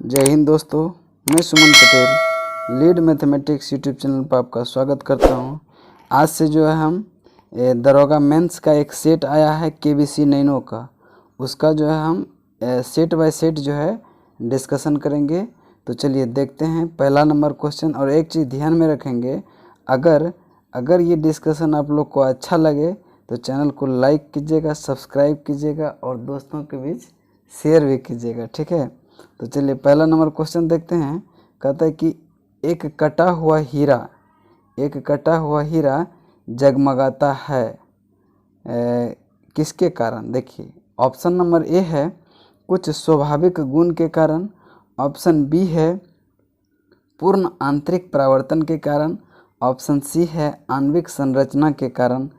जय हिंद दोस्तों, मैं Suman Patel lead mathematics YouTube channel पर आपका स्वागत करता हूं। आज से जो है हम दरोगा मेंस का एक सेट आया है केबीसी नैनो का, उसका जो है हम सेट बाय सेट जो है डिस्कशन करेंगे। तो चलिए देखते हैं पहला नंबर क्वेश्चन। और एक चीज़ ध्यान में रखेंगे, अगर ये डिस्कशन आप लोग को अच्छा लगे तो चैनल को लाइक कीजिएगा, सब्सक्राइब कीजिएगा और दोस्तों के बीच शेयर भी कीजिएगा, ठीक है। तो चलिए पहला नंबर क्वेश्चन देखते हैं। कहता है कि एक कटा हुआ हीरा जगमगाता है किसके कारण। देखिए ऑप्शन नंबर ए है कुछ स्वाभाविक गुण के कारण, ऑप्शन बी है पूर्ण आंतरिक परावर्तन के कारण, ऑप्शन सी है आणविक संरचना के कारण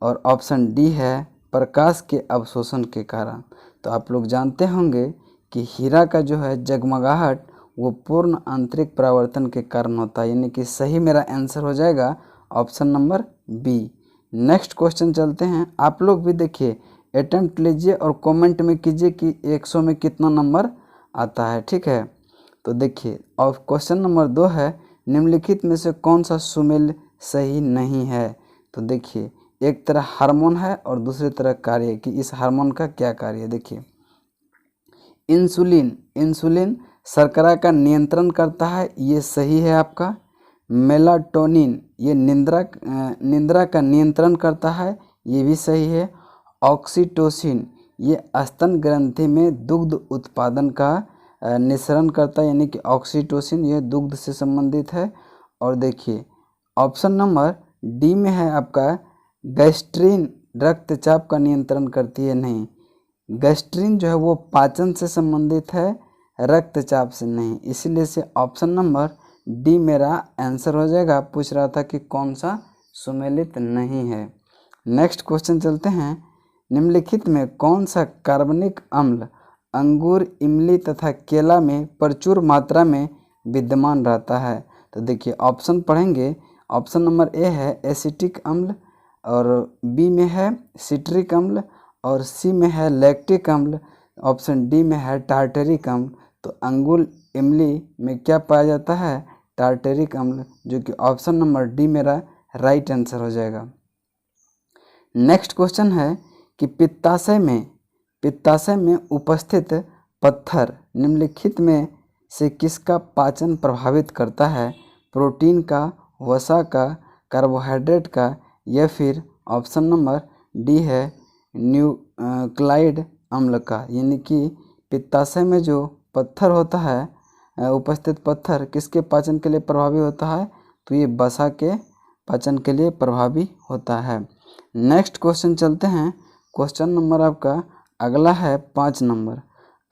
और ऑप्शन डी है प्रकाश के अवशोषण के कारण। तो आप लोग जानते होंगे कि हीरा का जो है जगमगाहट वो पूर्ण आंतरिक परावर्तन के कारण होता है, यानी कि सही मेरा आंसर हो जाएगा option number B. Next question चलते हैं। आप लोग भी देखिए, अटेम्प्ट लीजिए और कमेंट में कीजिए कि 100 में कितना नंबर आता है, ठीक है। तो देखिए और क्वेश्चन नंबर 2 है निम्नलिखित में से कौन सा सुमेल सही नहीं है। तो देखिए एक तरह हार्मोन है और दूसरी तरह कार्य कि इस हार्मोन का क्या कार्य है। देखिए इंसुलिन शर्करा का नियंत्रण करता है, ये सही है आपका। मेलाटोनिन ये निंद्रा का नियंत्रण करता है, ये भी सही है। ऑक्सीटोसिन ये स्तन ग्रंथि में दुग्ध उत्पादन का निःसरण करता है, यानी कि ऑक्सीटोसिन ये दुग्ध से संबंधित है। और देखिए ऑप्शन नंबर डी में है आपका गैस्ट्रीन रक्तचाप का नियंत्रण करती है, नहीं। गैस्ट्रीन जो है वो पाचन से संबंधित है, रक्तचाप से नहीं, इसीलिए से ऑप्शन नंबर डी मेरा आंसर हो जाएगा। पूछ रहा था कि कौन सा सुमेलित नहीं है। नेक्स्ट क्वेश्चन चलते हैं। निम्नलिखित में कौन सा कार्बनिक अम्ल अंगूर, इमली तथा केला में प्रचुर मात्रा में विद्यमान रहता है। तो देखिए ऑप्शन पढ़ेंगे। ऑप्शन नंबर ए है एसिटिक अम्ल और बी में है सिट्रिक अम्ल और सी में है लैक्टिक अम्ल, ऑप्शन डी में है टार्टरिक अम्ल। तो अंगूर इमली में क्या पाया जाता है, टार्टरिक अम्ल, जो कि ऑप्शन नंबर डी मेरा राइट आंसर हो जाएगा। नेक्स्ट क्वेश्चन है कि पित्ताशय में उपस्थित पत्थर निम्नलिखित में से किसका पाचन प्रभावित करता है, प्रोटीन का, वसा का, कार्बोहाइड्रेट का या फिर ऑप्शन नंबर डी है न्यूक्लाइड अम्ल का। यानी कि पित्ताशय में जो पत्थर होता है, उपस्थित पत्थर किसके पाचन के लिए प्रभावी होता है, तो ये वसा के पाचन के लिए प्रभावी होता है। नेक्स्ट क्वेश्चन चलते हैं। क्वेश्चन नंबर आपका अगला है 5 नंबर।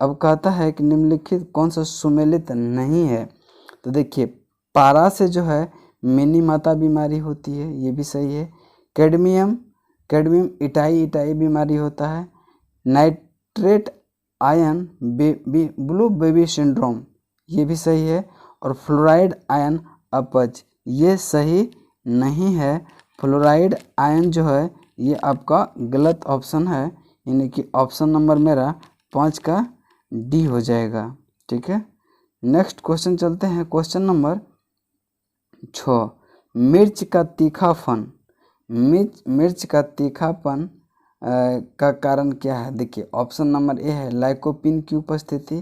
अब कहता है कि निम्नलिखित कौन सा सुमेलित नहीं है। तो देखिए पारा से जो है मिनी माता बीमारी होती है, ये भी सही है। कैडमियम इटाई बीमारी होता है। Nitrate ion blue baby syndrome, ये भी सही है। और फ्लोराइड आयन अपच, ये सही नहीं है। फ्लोराइड आयन जो है ये आपका गलत ऑप्शन है, यानी कि ऑप्शन नंबर मेरा 5 का डी हो जाएगा, ठीक है। नेक्स्ट क्वेश्चन चलते हैं। क्वेश्चन नंबर 6 मिर्च का तीखापन का कारण क्या है। देखिए ऑप्शन नंबर ए है लाइकोपिन की उपस्थिति,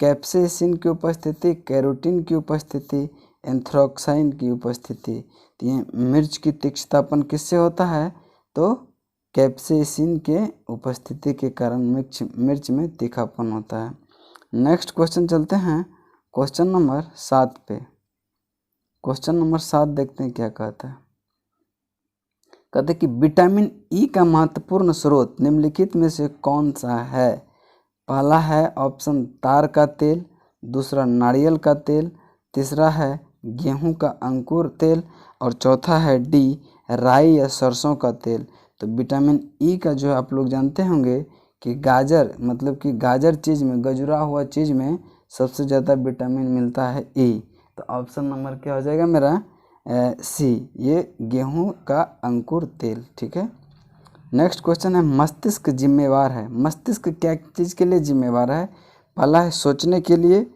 कैप्सेसिन की उपस्थिति, कैरोटीन की उपस्थिति, एंथ्रोक्साइन की उपस्थिति। तो ये मिर्च की तीक्ष्णतापन किससे होता है, तो कैप्सेसिन के उपस्थिति के कारण मिर्च में तीखापन होता है। नेक्स्ट क्वेश्चन चलते हैं क्वेश्चन नंबर 7 पे। क्वेश्चन नंबर 7 देखते हैं क्या कहता है। कहते हैं कि विटामिन ई का महत्वपूर्ण स्रोत निम्नलिखित में से कौन सा है। पहला है ऑप्शन तार का तेल, दूसरा नारियल का तेल, तीसरा है गेहूं का अंकुर तेल और चौथा है डी राई या सरसों का तेल। तो विटामिन ई का जो आप लोग जानते होंगे कि गाजर, मतलब कि गाजर चीज़ में, गजुरा हुआ चीज़ में सबसे ज़्यादा विटामिन मिलता है ई। तो ऑप्शन नंबर क्या हो जाएगा मेरा सी, ये गेहूं का अंकुर तेल, ठीक है। नेक्स्ट क्वेश्चन है मस्तिष्क जिम्मेवार है। मस्तिष्क क्या चीज़ के लिए जिम्मेवार है। पहला है सोचने के लिए,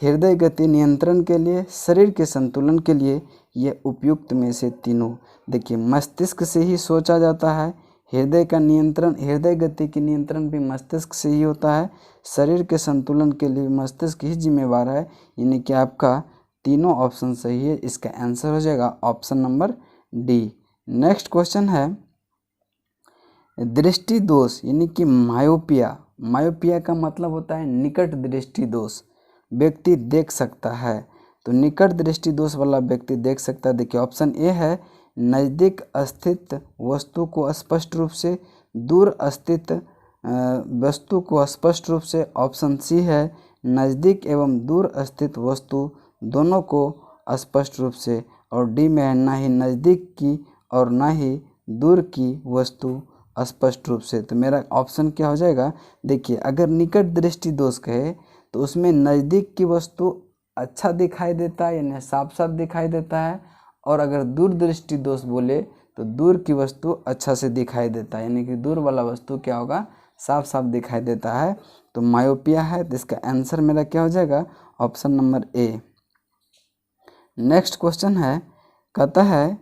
हृदय गति नियंत्रण के लिए, शरीर के संतुलन के लिए, ये उपयुक्त में से तीनों। देखिए मस्तिष्क से ही सोचा जाता है, हृदय का नियंत्रण, हृदय गति की नियंत्रण भी मस्तिष्क से ही होता है, शरीर के संतुलन के लिए मस्तिष्क ही जिम्मेवार है। यानी कि आपका तीनों ऑप्शन सही है। इसका आंसर हो जाएगा option number D. Next question है दृष्टि दोष यानी कि मायोपिया। मायोपिया का मतलब होता है निकट दृष्टि दोष, व्यक्ति देख सकता है। तो निकट दृष्टि दोष वाला व्यक्ति देख सकता है। देखिए ऑप्शन ए है नज़दीक स्थित वस्तु को स्पष्ट रूप से, दूर स्थित वस्तु को स्पष्ट रूप से। ऑप्शन सी है नज़दीक एवं दूर स्थित वस्तु दोनों को स्पष्ट रूप से। और डी में है ना ही नज़दीक की और ना ही दूर की वस्तु स्पष्ट रूप से। तो मेरा ऑप्शन क्या हो जाएगा, देखिए अगर निकट दृष्टि दोष कहे तो उसमें नज़दीक की वस्तु अच्छा दिखाई देता है यानी साफ साफ दिखाई देता है, और अगर दूर दृष्टि दोष बोले तो दूर की वस्तु अच्छा से दिखाई देता है, यानी कि दूर वाला वस्तु क्या होगा, साफ साफ दिखाई देता है। तो मायोपिया है, तो इसका आंसर मेरा क्या हो जाएगा, option number A. Next question है, कहता है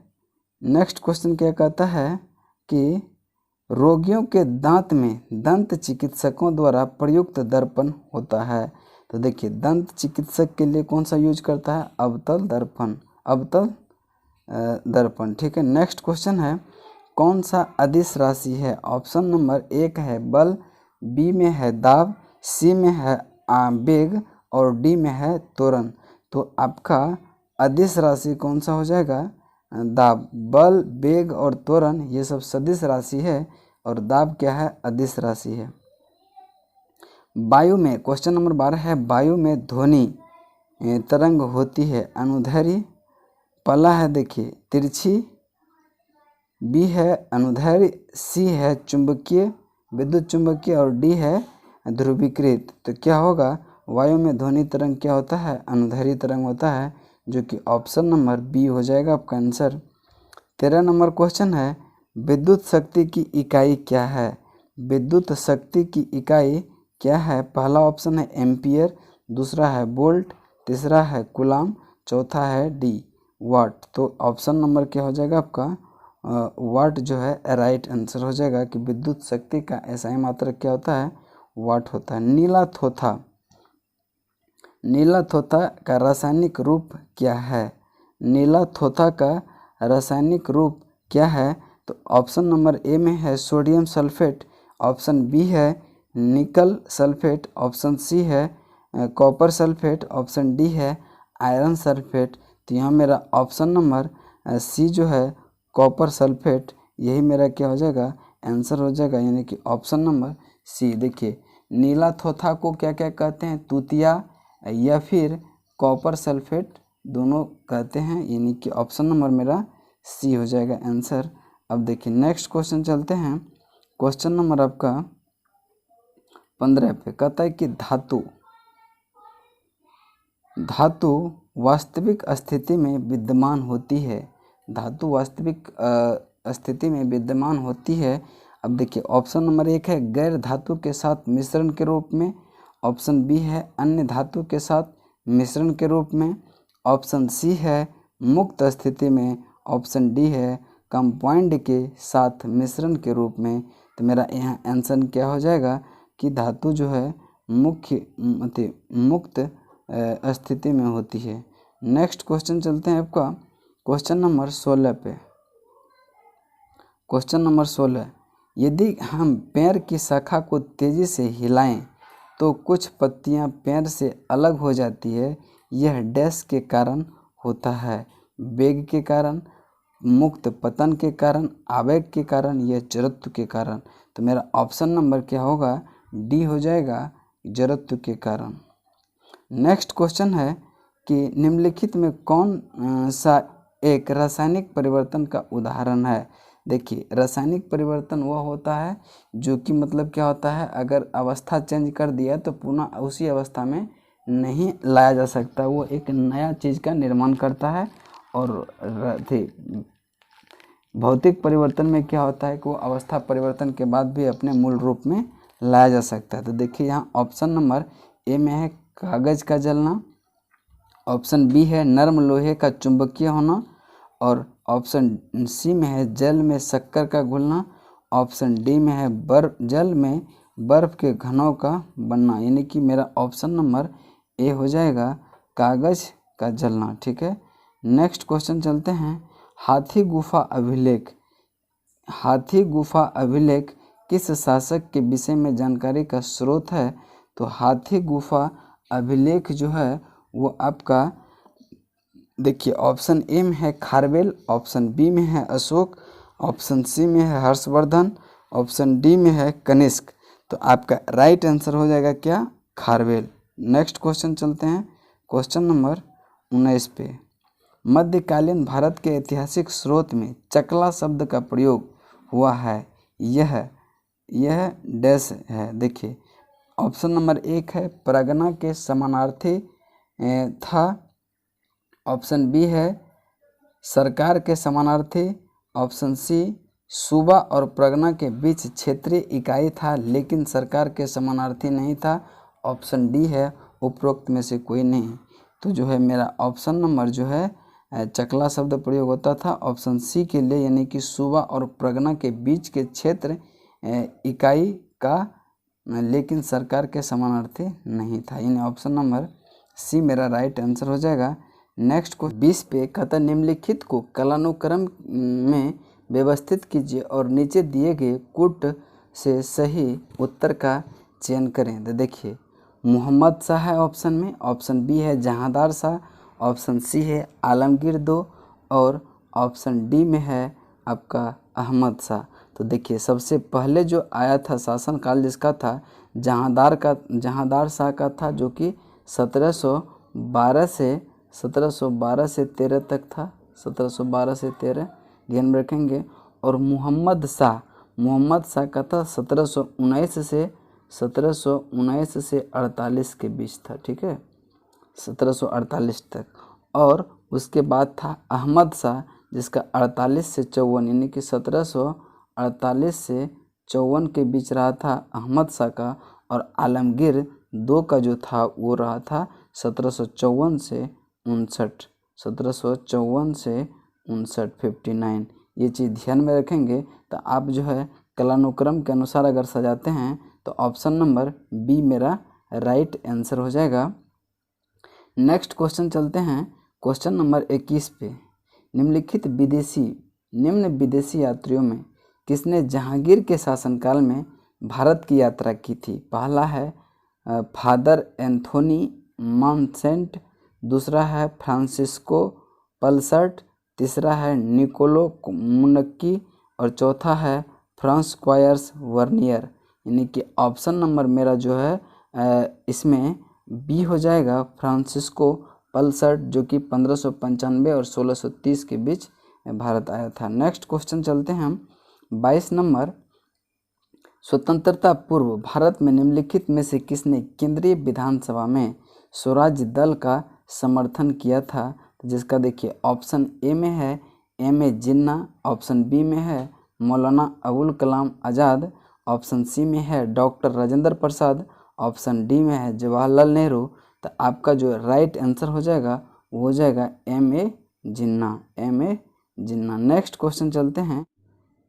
नेक्स्ट क्वेश्चन क्या कहता है कि रोगियों के दांत में दंत चिकित्सकों द्वारा प्रयुक्त दर्पण होता है। तो देखिए दंत चिकित्सक के लिए कौन सा यूज करता है, अवतल दर्पण, अवतल दर्पण। ठीक है। नेक्स्ट क्वेश्चन है कौन सा अदिश राशि है। ऑप्शन नंबर एक है बल, बी में है दाब, सी में है वेग और डी में है त्वरण। तो आपका अदिश राशि कौन सा हो जाएगा, दाब। बल, वेग और त्वरण ये सब सदिश राशि है और दाब क्या है, अदिश राशि है। वायु में क्वेश्चन नंबर 12 है वायु में ध्वनि तरंग होती है अनुदैर्ध्य। पहला है देखिए तिरछी, बी है अनुदैर्ध्य, सी है चुंबकीय विद्युत चुंबकीय और डी है ध्रुवीकृत। तो क्या होगा, वायु में ध्वनि तरंग क्या होता है, अनुदैर्ध्य तरंग होता है, जो कि ऑप्शन नंबर बी हो जाएगा आपका आंसर। 13 नंबर क्वेश्चन है विद्युत शक्ति की इकाई क्या है। विद्युत शक्ति की इकाई क्या है। पहला ऑप्शन है एम्पियर, दूसरा है वोल्ट, तीसरा है कूलाम, चौथा है डी वाट। तो ऑप्शन नंबर क्या हो जाएगा आपका वाट जो है राइट आंसर हो जाएगा कि विद्युत शक्ति का एसआई मात्रक क्या होता है, वाट होता है। नीला थोथा, नीला थोथा का रासायनिक रूप क्या है। नीला थोथा का रासायनिक रूप क्या है। तो ऑप्शन नंबर ए में है सोडियम सल्फेट, ऑप्शन बी है निकल सल्फेट, ऑप्शन सी है कॉपर सल्फेट, ऑप्शन डी है आयरन सल्फेट। तो यहाँ मेरा ऑप्शन नंबर सी जो है कॉपर सल्फेट, यही मेरा क्या हो जाएगा, आंसर हो जाएगा, यानी कि ऑप्शन नंबर सी। देखिए नीला थोथा को क्या क्या कहते हैं, तूतिया या फिर कॉपर सल्फेट दोनों कहते हैं, यानी कि ऑप्शन नंबर मेरा सी हो जाएगा आंसर। अब देखिए नेक्स्ट क्वेश्चन चलते हैं, क्वेश्चन नंबर आपका 15 पे कहता है कि धातु वास्तविक स्थिति में विद्यमान होती है। धातु वास्तविक स्थिति में विद्यमान होती है। अब देखिए ऑप्शन नंबर एक है गैर धातु के साथ मिश्रण के रूप में, ऑप्शन बी है अन्य धातु के साथ मिश्रण के रूप में, ऑप्शन सी है मुक्त स्थिति में, ऑप्शन डी है कंपाउंड के साथ मिश्रण के रूप में। तो मेरा यहाँ आंसर क्या हो जाएगा कि धातु जो है मुक्त स्थिति में होती है। नेक्स्ट क्वेश्चन चलते हैं आपका क्वेश्चन नंबर 16 पे। क्वेश्चन नंबर 16, यदि हम पेड़ की शाखा को तेज़ी से हिलाएं तो कुछ पत्तियां पेड़ से अलग हो जाती है। यह डैश के कारण होता है, वेग के कारण, मुक्त पतन के कारण, आवेग के कारण या जड़त्व के कारण। तो मेरा ऑप्शन नंबर क्या होगा, डी हो जाएगा, जड़त्व के कारण। नेक्स्ट क्वेश्चन है कि निम्नलिखित में कौन सा एक रासायनिक परिवर्तन का उदाहरण है। देखिए रासायनिक परिवर्तन वह होता है जो कि मतलब क्या होता है, अगर अवस्था चेंज कर दिया तो पुनः उसी अवस्था में नहीं लाया जा सकता, वो एक नया चीज़ का निर्माण करता है। और भौतिक परिवर्तन में क्या होता है कि वो अवस्था परिवर्तन के बाद भी अपने मूल रूप में लाया जा सकता है। तो देखिए यहाँ ऑप्शन नंबर ए में है कागज़ का जलना, ऑप्शन बी है नरम लोहे का चुंबकीय होना, और ऑप्शन सी में है जल में शक्कर का घुलना, ऑप्शन डी में है जल में बर्फ के घनों का बनना। यानी कि मेरा ऑप्शन नंबर ए हो जाएगा कागज का जलना। ठीक है, नेक्स्ट क्वेश्चन चलते हैं। हाथी गुफा अभिलेख, हाथी गुफा अभिलेख किस शासक के विषय में जानकारी का स्रोत है? तो हाथी गुफा अभिलेख जो है वो आपका देखिए ऑप्शन ए में है खारवेल, ऑप्शन बी में है अशोक, ऑप्शन सी में है हर्षवर्धन, ऑप्शन डी में है कनिष्क। तो आपका राइट आंसर हो जाएगा क्या? खारवेल। नेक्स्ट क्वेश्चन चलते हैं क्वेश्चन नंबर 19 पे। मध्यकालीन भारत के ऐतिहासिक स्रोत में चकला शब्द का प्रयोग हुआ है, यह डैश है। देखिए ऑप्शन नंबर 1 है परगना के समानार्थी था, ऑप्शन बी है सरकार के समानार्थी, ऑप्शन सी सूबा और परगना के बीच क्षेत्रीय इकाई था लेकिन सरकार के समानार्थी नहीं था, ऑप्शन डी है उपरोक्त में से कोई नहीं। तो जो है मेरा ऑप्शन नंबर जो है चकला शब्द प्रयोग होता था ऑप्शन सी के लिए, यानी कि सूबा और परगना के बीच के क्षेत्र इकाई का लेकिन सरकार के समानार्थी नहीं था। यानी ऑप्शन नंबर सी मेरा राइट आंसर हो जाएगा। नेक्स्ट को 20 पे कहता निम्नलिखित को कालानुक्रम में व्यवस्थित कीजिए और नीचे दिए गए कूट से सही उत्तर का चयन करें। तो देखिए मोहम्मद शाह है ऑप्शन में, ऑप्शन बी है जहांदार शाह, ऑप्शन सी है आलमगीर दो, और ऑप्शन डी में है आपका अहमद शाह। तो देखिए सबसे पहले जो आया था शासनकाल जिसका था जहांदार शाह का था, जो कि 1712 से 13 तक था, 1712 से 13 ध्यान में रखेंगे। और मोहम्मद शाह का था 1719 से 48 के बीच था। ठीक है, 1748 तक। और उसके बाद था अहमद शाह जिसका 48 से 54 यानी कि 1748 से 54 के बीच रहा था अहमद शाह का। और आलमगीर दो का जो था वो रहा था 1754 से 59, 1754 से 59, 59। ये चीज़ ध्यान में रखेंगे तो आप जो है कालानुक्रम के अनुसार अगर सजाते हैं तो ऑप्शन नंबर बी मेरा राइट आंसर हो जाएगा। नेक्स्ट क्वेश्चन चलते हैं क्वेश्चन नंबर 21 पे। निम्न विदेशी यात्रियों में किसने जहांगीर के शासनकाल में भारत की यात्रा की थी? पहला है फादर एंथोनी मॉन्सेंट, दूसरा है फ्रांसिस्को पल्सर्ट, तीसरा है निकोलो मुनक्की, और चौथा है फ्रांस्क्वायर्स वर्नियर। यानी कि ऑप्शन नंबर मेरा जो है इसमें बी हो जाएगा फ्रांसिस्को पल्सर्ट, जो कि 1595 और 1630 के बीच भारत आया था। नेक्स्ट क्वेश्चन चलते हैं हम 22 नंबर। स्वतंत्रता पूर्व भारत में निम्नलिखित में से किसने केंद्रीय विधानसभा में स्वराज दल का समर्थन किया था? जिसका देखिए ऑप्शन ए में है M.A. जिन्ना, ऑप्शन बी में है मौलाना अबुल कलाम आज़ाद, ऑप्शन सी में है doctor Rajendra Prasad, option D में है जवाहरलाल नेहरू। तो आपका जो राइट आंसर हो जाएगा वो हो जाएगा M.A. जिन्ना। नेक्स्ट क्वेश्चन चलते हैं।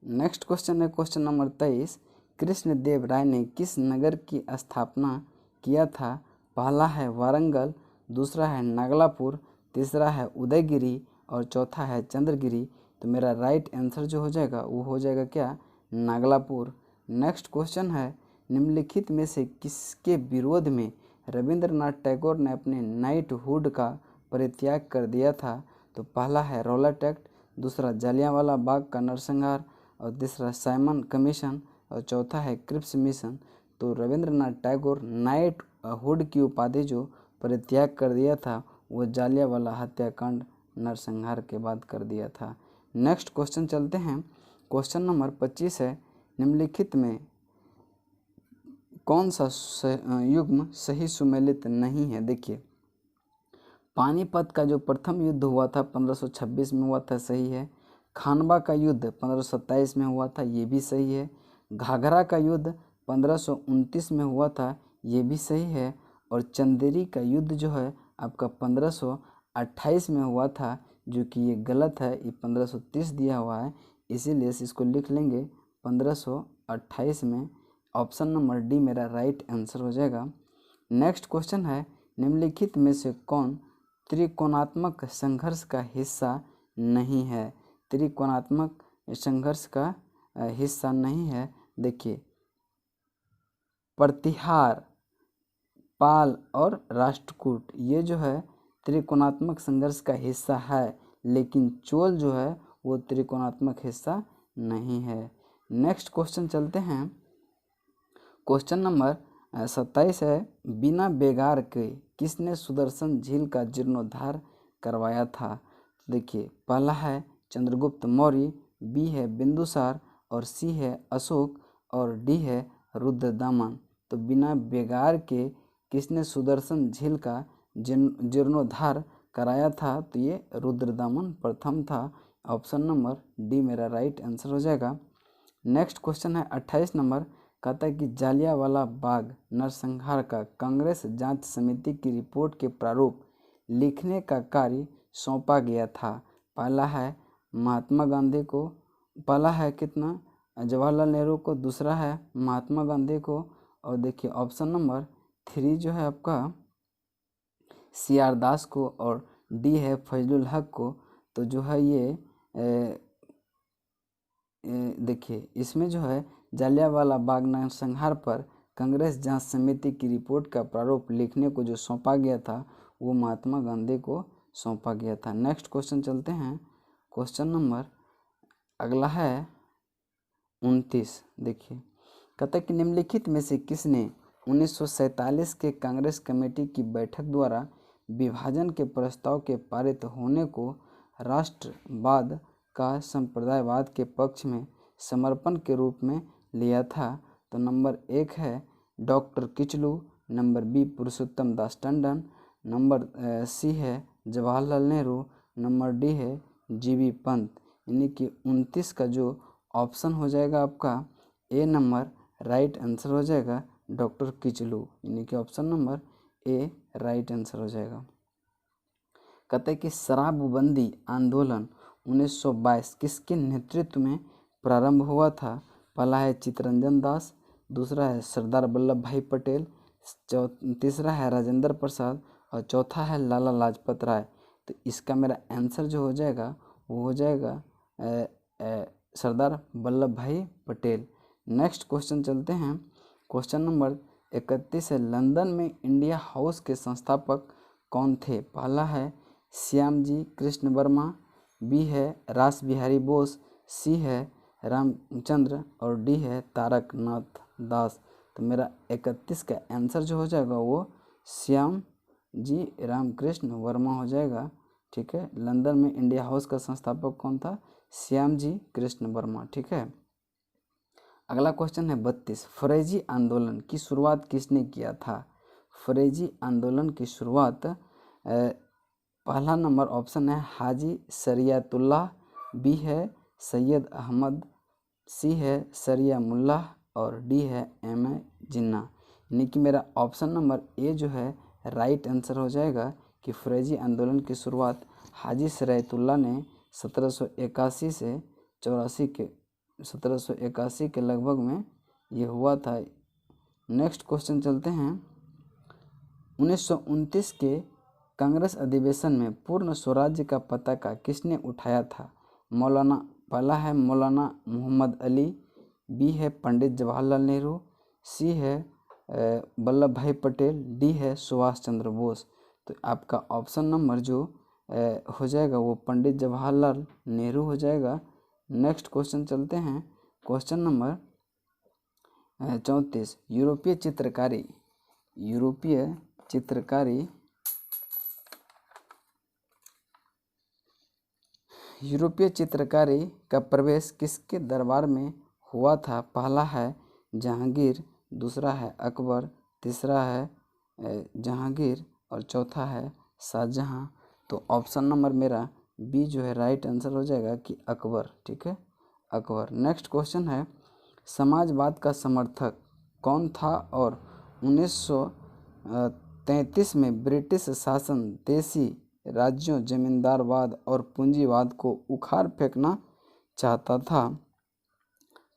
नेक्स्ट क्वेश्चन है क्वेश्चन नंबर 23। कृष्णदेव राय ने किस नगर की स्थापना किया था? पहला है वारंगल, दूसरा है नागलापुर, तीसरा है उदयगिरी, और चौथा है चंद्रगिरी। तो मेरा राइट आंसर जो हो जाएगा वो हो जाएगा क्या? नागलापुर। नेक्स्ट क्वेश्चन है निम्नलिखित में से किसके विरोध में रविंद्रनाथ टैगोर ने अपने नाइटहुड का परित्याग कर दिया था? तो पहला है रौलट एक्ट, दूसरा जलियांवाला बाग का नरसंहार, और तीसरा साइमन कमीशन, और चौथा है क्रिप्स मिशन। तो रविंद्रनाथ टैगोर नाइटहुड की उपाधि जो परित्याग कर दिया था वो जलियांवाला हत्याकांड नरसंहार के बाद कर दिया था। नेक्स्ट क्वेश्चन चलते हैं क्वेश्चन नंबर 25 है निम्नलिखित में कौन सा युग्म सही सुमेलित नहीं है? देखिए पानीपत का जो प्रथम युद्ध हुआ था 1526 में हुआ था, सही है। खानवा का युद्ध 1527 में हुआ था, ये भी सही है। घाघरा का युद्ध 1529 में हुआ था, ये भी सही है। और चंदेरी का युद्ध जो है आपका 1528 में हुआ था, जो कि ये गलत है, ये 1530 दिया हुआ है, इसीलिए इसको लिख लेंगे 1528 में। ऑप्शन नंबर डी मेरा राइट आंसर हो जाएगा। नेक्स्ट क्वेश्चन है, निम्नलिखित में से कौन त्रिकोणात्मक संघर्ष का हिस्सा नहीं है? त्रिकोणात्मक संघर्ष का हिस्सा नहीं है। देखिए, प्रतिहार, पाल और राष्ट्रकूट, ये जो है त्रिकोणात्मक संघर्ष का हिस्सा है, लेकिन चोल जो है वो त्रिकोणात्मक हिस्सा नहीं है। नेक्स्ट क्वेश्चन चलते हैं। क्वेश्चन नंबर 27 है, बिना बेगार के किसने सुदर्शन झील का जीर्णोद्धार करवाया था? देखिए, पहला है चंद्रगुप्त मौर्य, बी है बिंदुसार, और सी है अशोक, और डी है रुद्रदमन। तो बिना बेगार के किसने सुदर्शन झील का जीर्णोद्धार कराया था? तो ये रुद्रदमन प्रथम था। ऑप्शन नंबर डी मेरा राइट आंसर हो जाएगा। नेक्स्ट क्वेश्चन है 28 नंबर, कहता है कि जालियांवाला बाग नरसंहार का कांग्रेस जांच समिति की रिपोर्ट के प्रारूप लिखने का कार्य सौंपा गया था। पहला है महात्मा गांधी को, पहला है कितना जवाहरलाल नेहरू को, दूसरा है महात्मा गांधी को, और देखिए ऑप्शन नंबर 3 जो है आपका CR दास को, और डी है फजलुल हक को। तो जो है ये देखिए, इसमें जो है जालियांवाला बाग नरसंहार पर कांग्रेस जांच समिति की रिपोर्ट का प्रारूप लिखने को जो सौंपा गया था वो महात्मा गांधी को सौंपा गया था। नेक्स्ट क्वेश्चन चलते हैं। क्वेश्चन नंबर अगला है 29। देखिए, कहता है कि निम्नलिखित में से किसने 1947 के कांग्रेस कमेटी की बैठक द्वारा विभाजन के प्रस्ताव के पारित होने को राष्ट्रवाद का संप्रदायवाद के पक्ष में समर्पण के रूप में लिया था? तो नंबर 1 है डॉक्टर किचलू, नंबर बी पुरुषोत्तम दास टंडन, नंबर सी है जवाहरलाल नेहरू, नंबर डी है GV पंत। यानी कि 29 का जो ऑप्शन हो जाएगा आपका ए नंबर राइट आंसर हो जाएगा डॉक्टर किचलू, यानी कि option number A right answer हो जाएगा। कहते हैं कि शराबबंदी आंदोलन 1922 किसके नेतृत्व में प्रारंभ हुआ था? पहला है चित्तरंजन दास, दूसरा है सरदार वल्लभ भाई पटेल, तीसरा है राजेंद्र प्रसाद, और चौथा है लाला लाजपत राय। तो इसका मेरा आंसर जो हो जाएगा वो हो जाएगा सरदार वल्लभ भाई पटेल। नेक्स्ट क्वेश्चन चलते हैं। क्वेश्चन नंबर 31 है, लंदन में इंडिया हाउस के संस्थापक कौन थे? पहला है श्यामजी कृष्ण वर्मा, बी है रास बिहारी बोस, सी है रामचंद्र, और डी है तारकनाथ दास। तो मेरा 31 का आंसर जो हो जाएगा वो श्याम जी रामकृष्ण वर्मा हो जाएगा। ठीक है, लंदन में इंडिया हाउस का संस्थापक कौन था? श्याम जी कृष्ण वर्मा। ठीक है, अगला क्वेश्चन है 32, फरेजी आंदोलन की शुरुआत किसने किया था? फरेजी आंदोलन की शुरुआत पहला नंबर ऑप्शन है हाजी शरियतुल्लाह, बी है सैयद अहमद, सी है शरिया मुल्लाह, और डी है M.A. जिन्ना। यानी कि मेरा ऑप्शन नंबर ए जो है राइट आंसर हो जाएगा कि फरेजी आंदोलन की शुरुआत हाजी शरियतुल्लाह ने 1781 से 1781 के लगभग में ये हुआ था। नेक्स्ट क्वेश्चन चलते हैं। 1929 के कांग्रेस अधिवेशन में पूर्ण स्वराज्य का पताका किसने उठाया था? मौलाना, पहला है मौलाना मोहम्मद अली, बी है पंडित जवाहरलाल नेहरू, सी है वल्लभ भाई पटेल, डी है सुभाष चंद्र बोस। तो आपका ऑप्शन नंबर जो हो जाएगा वो पंडित जवाहरलाल नेहरू हो जाएगा। नेक्स्ट क्वेश्चन चलते हैं। क्वेश्चन नंबर 34, यूरोपीय चित्रकारी का प्रवेश किसके दरबार में हुआ था? पहला है जहांगीर, दूसरा है अकबर, तीसरा है जहांगीर, और चौथा है शाहजहां। तो ऑप्शन नंबर मेरा बी जो है राइट आंसर हो जाएगा कि अकबर। ठीक है, अकबर। नेक्स्ट क्वेश्चन है, समाजवाद का समर्थक कौन था और 1933 में ब्रिटिश शासन देशी राज्यों, जमींदारवाद और पूंजीवाद को उखाड़ फेंकना चाहता था।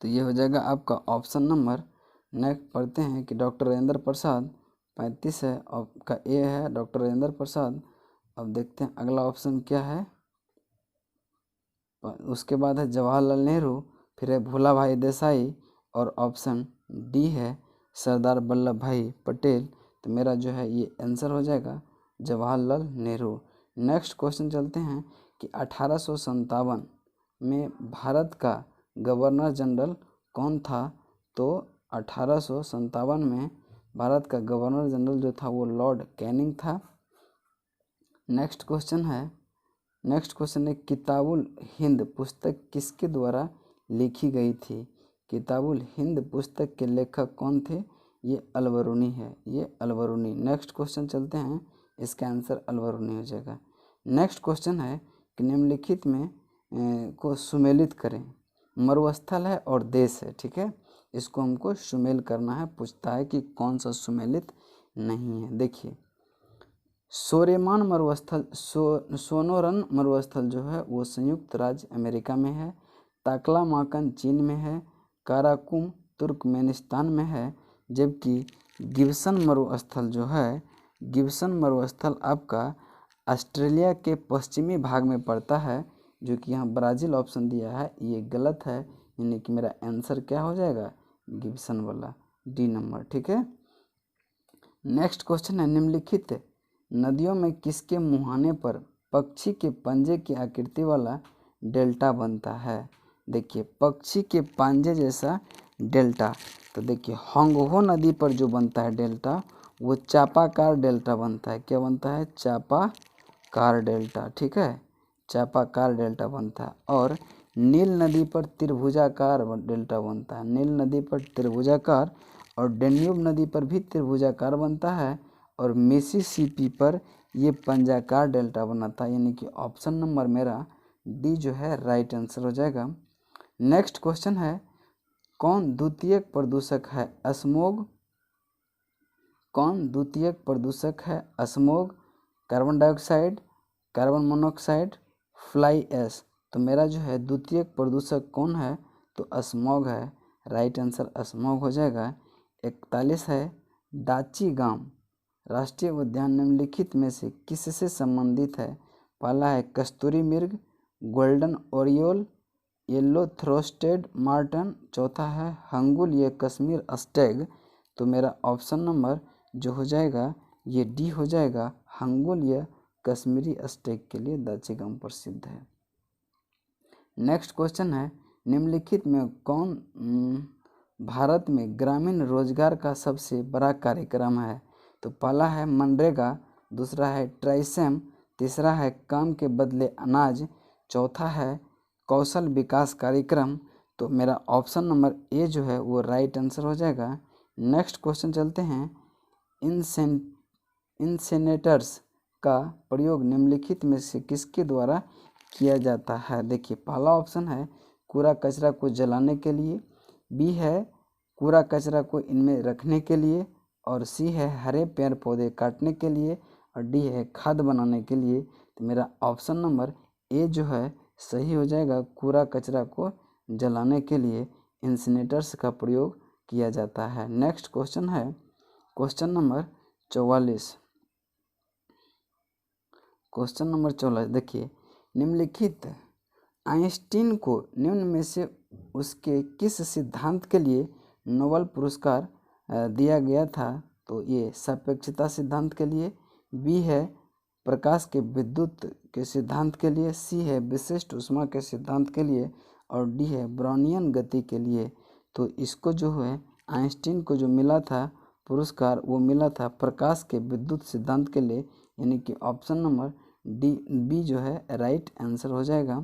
तो ये हो जाएगा आपका ऑप्शन नंबर। नेक्स्ट पढ़ते हैं कि डॉक्टर राजेंद्र प्रसाद, 35 है, आपका ए है डॉक्टर राजेंद्र प्रसाद। अब देखते हैं अगला ऑप्शन क्या है। उसके बाद है जवाहरलाल नेहरू, फिर है भोला भाई देसाई और ऑप्शन डी है सरदार वल्लभ भाई पटेल। तो मेरा जो है ये आंसर हो जाएगा जवाहरलाल नेहरू। नेक्स्ट क्वेश्चन चलते हैं कि 1857 में भारत का गवर्नर जनरल कौन था। तो 1857 में भारत का गवर्नर जनरल जो था वो लॉर्ड कैनिंग था। नेक्स्ट क्वेश्चन है किताबुल हिंद पुस्तक किसके द्वारा लिखी गई थी। किताबुल हिंद पुस्तक के लेखक कौन थे। ये अलबरूनी है, ये अलबरूनी। नेक्स्ट क्वेश्चन चलते हैं, इसका आंसर अलबरूनी हो जाएगा। नेक्स्ट क्वेश्चन है कि निम्नलिखित में को सुमेलित करें। मरुस्थल है और देश है, ठीक है, इसको हमको सुमेल करना है। पूछता है कि कौन सा सुमेलित नहीं है। देखिए सोरेमान मरुस्थल सोनोरन मरुस्थल जो है वो संयुक्त राज्य अमेरिका में है। ताकलामाकन चीन में है। काराकुम तुर्कमेनिस्तान में है। जबकि गिब्सन मरुस्थल जो है, गिब्सन मरुस्थल आपका ऑस्ट्रेलिया के पश्चिमी भाग में पड़ता है, जो कि यहाँ ब्राज़ील ऑप्शन दिया है ये गलत है, यानी कि मेरा आंसर क्या हो जाएगा गिब्सन वाला, डी नंबर, ठीक है। नेक्स्ट क्वेश्चन है निम्नलिखित नदियों में किसके मुहाने पर पक्षी के पंजे की आकृति वाला डेल्टा बनता है। देखिए पक्षी के पंजे जैसा डेल्टा, तो देखिए होंगहो नदी पर जो बनता है डेल्टा वो चापाकार डेल्टा बनता है। क्या बनता है, चापाकार डेल्टा, ठीक है, चापाकार डेल्टा बनता है। और नील नदी पर त्रिभुजाकार डेल्टा बनता है। नील नदी पर त्रिभुजाकार और डेन्यूब नदी पर भी त्रिभुजाकार बनता है। और मिसिसिपी पर ये पंजाकार डेल्टा बना था, यानी कि ऑप्शन नंबर मेरा डी जो है राइट आंसर हो जाएगा। नेक्स्ट क्वेश्चन है कौन द्वितीयक प्रदूषक है स्मोग। कौन द्वितीयक प्रदूषक है smog, carbon dioxide, carbon monoxide, fly ash. तो मेरा जो है द्वितीयक प्रदूषक कौन है, तो स्मोग है, राइट आंसर स्मोग हो जाएगा। 41 है दाची-गाम राष्ट्रीय उद्यान निम्नलिखित में से किससे संबंधित है। पहला है कस्तूरी मृग, गोल्डन ओरियोल, येलो थ्रोस्टेड मार्टन, चौथा है हंगुल ये कश्मीर स्टैग। तो मेरा ऑप्शन नंबर जो हो जाएगा ये डी हो जाएगा, हंगुल ये कश्मीरी स्टैग के लिए दाची-गाम प्रसिद्ध है। नेक्स्ट क्वेश्चन है निम्नलिखित में कौन भारत में ग्रामीण रोजगार का सबसे बड़ा कार्यक्रम है। तो पहला है मनरेगा, दूसरा है ट्राइसेम, तीसरा है काम के बदले अनाज, चौथा है कौशल विकास कार्यक्रम। तो मेरा ऑप्शन नंबर ए जो है वो राइट आंसर हो जाएगा। नेक्स्ट क्वेश्चन चलते हैं इंसेनेटर्स का प्रयोग निम्नलिखित में से किसके द्वारा किया जाता है। देखिए पहला ऑप्शन है कूड़ा कचरा को जलाने के लिए, बी है कूड़ा कचरा को इनमें रखने के लिए, और सी है हरे पेड़ पौधे काटने के लिए, और डी है खाद बनाने के लिए। तो मेरा ऑप्शन नंबर ए जो है सही हो जाएगा, कूड़ा कचरा को जलाने के लिए इंसिनेटर्स का प्रयोग किया जाता है। नेक्स्ट क्वेश्चन है क्वेश्चन नंबर 44। क्वेश्चन नंबर 44 देखिए निम्नलिखित आइंस्टीन को निम्न में से उसके किस सिद्धांत के लिए नोबेल पुरस्कार दिया गया था। तो ये सापेक्षता सिद्धांत के लिए, बी है प्रकाश के विद्युत के सिद्धांत के लिए, सी है विशिष्ट ऊष्मा के सिद्धांत के लिए, और डी है ब्राउनियन गति के लिए। तो इसको जो है आइंस्टीन को जो मिला था पुरस्कार वो मिला था प्रकाश के विद्युत सिद्धांत के लिए, यानी कि ऑप्शन नंबर डी बी जो है राइट आंसर हो जाएगा।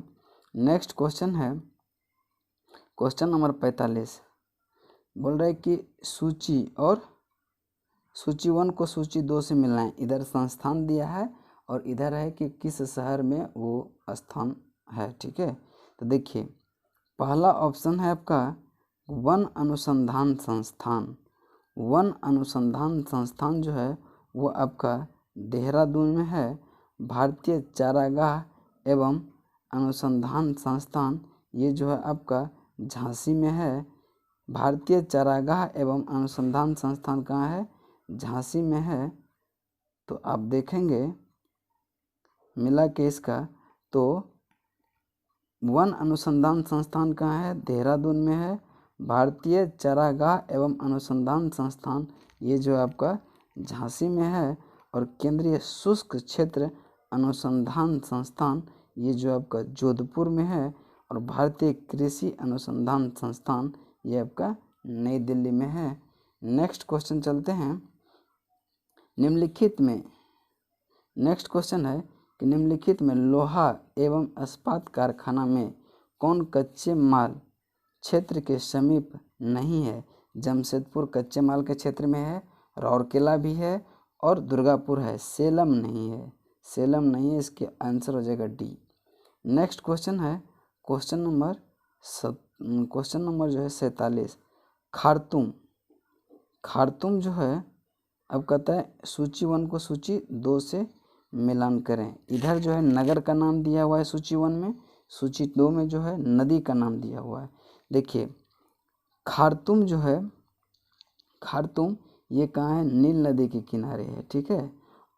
नेक्स्ट क्वेश्चन है क्वेश्चन नंबर 45। बोल रहे कि सूची और सूची 1 को सूची 2 से मिलाएं। इधर संस्थान दिया है और इधर है कि किस शहर में वो स्थान है, ठीक है। तो देखिए पहला ऑप्शन है आपका वन अनुसंधान संस्थान। वन अनुसंधान संस्थान जो है वो आपका देहरादून में है। भारतीय चारागाह एवं अनुसंधान संस्थान ये जो है आपका झांसी में है। भारतीय चारागाह एवं अनुसंधान संस्थान कहाँ है? झांसी में है। तो आप देखेंगे मिला के इसका, तो वन अनुसंधान संस्थान कहाँ है? देहरादून में है। भारतीय चारागाह एवं अनुसंधान संस्थान ये जो आपका झांसी में है। और केंद्रीय शुष्क क्षेत्र अनुसंधान संस्थान ये जो आपका जोधपुर में है। और भारतीय कृषि अनुसंधान संस्थान ये आपका नई दिल्ली में है। नेक्स्ट क्वेश्चन चलते हैं। निम्नलिखित में नेक्स्ट क्वेश्चन है कि निम्नलिखित में लोहा एवं इस्पात कारखाना में कौन कच्चे माल क्षेत्र के समीप नहीं है? जमशेदपुर कच्चे माल के क्षेत्र में है, राउरकेला भी है और दुर्गापुर है। सेलम नहीं है, सेलम नहीं है। इसके आंसर हो जाएगा डी। नेक्स्ट क्वेश्चन है क्वेश्चन नंबर जो है 47। खार्तूम, खार्तूम जो है अब कहता है सूची 1 को सूची 2 से मिलान करें। इधर जो है नगर का नाम दिया हुआ है सूची 1 में, सूची 2 में जो है नदी का नाम दिया हुआ है। देखिए खार्तूम जो है, खार्तूम ये कहाँ है? नील नदी के किनारे है, ठीक है।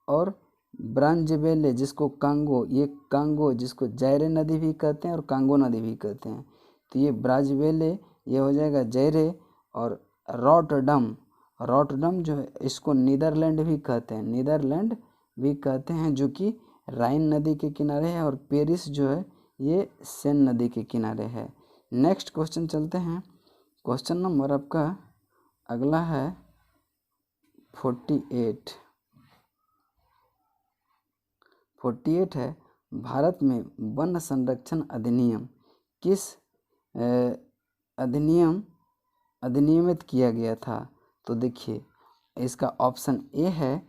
और ब्रांजबेले जिसको कांगो, ये कांगो जिसको जैरे नदी भी कहते हैं और कांगो नदी भी कहते हैं, तो ये ब्रांजबेले ये हो जाएगा जैरे। और रॉटरडम, रॉटरडम जो है इसको नीदरलैंड भी कहते हैं, नीदरलैंड भी कहते हैं, जो कि राइन नदी के किनारे है। और पेरिस जो है ये सेन नदी के किनारे है। नेक्स्ट क्वेश्चन चलते हैं। क्वेश्चन नंबर आपका अगला है 48। 48 है भारत में वन संरक्षण अधिनियम किस अधिनियमित किया गया था? तो देखिए इसका ऑप्शन ए है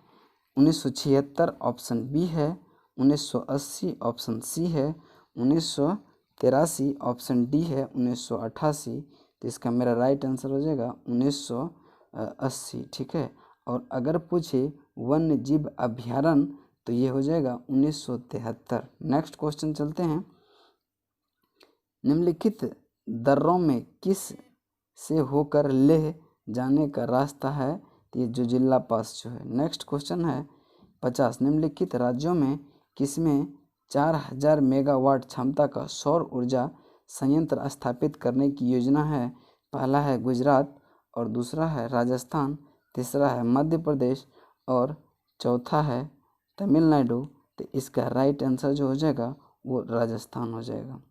1976, ऑप्शन बी है 1980, ऑप्शन सी है 1983, ऑप्शन डी है 1988। तो इसका मेरा राइट आंसर हो जाएगा 1980, ठीक है। और अगर पूछे वन्य जीव अभ्यारण्य तो ये हो जाएगा 1973। नेक्स्ट क्वेश्चन चलते हैं। निम्नलिखित दर्रों में किस से होकर लेह जाने का रास्ता है? तो ये जो जिला पास जो है। नेक्स्ट क्वेश्चन है 50। निम्नलिखित राज्यों में किसमें 4000 मेगावाट क्षमता का सौर ऊर्जा संयंत्र स्थापित करने की योजना है? पहला है गुजरात, और दूसरा है राजस्थान, तीसरा है मध्य प्रदेश और चौथा है तमिलनाडु। तो इसका राइट आंसर जो हो जाएगा वो राजस्थान हो जाएगा।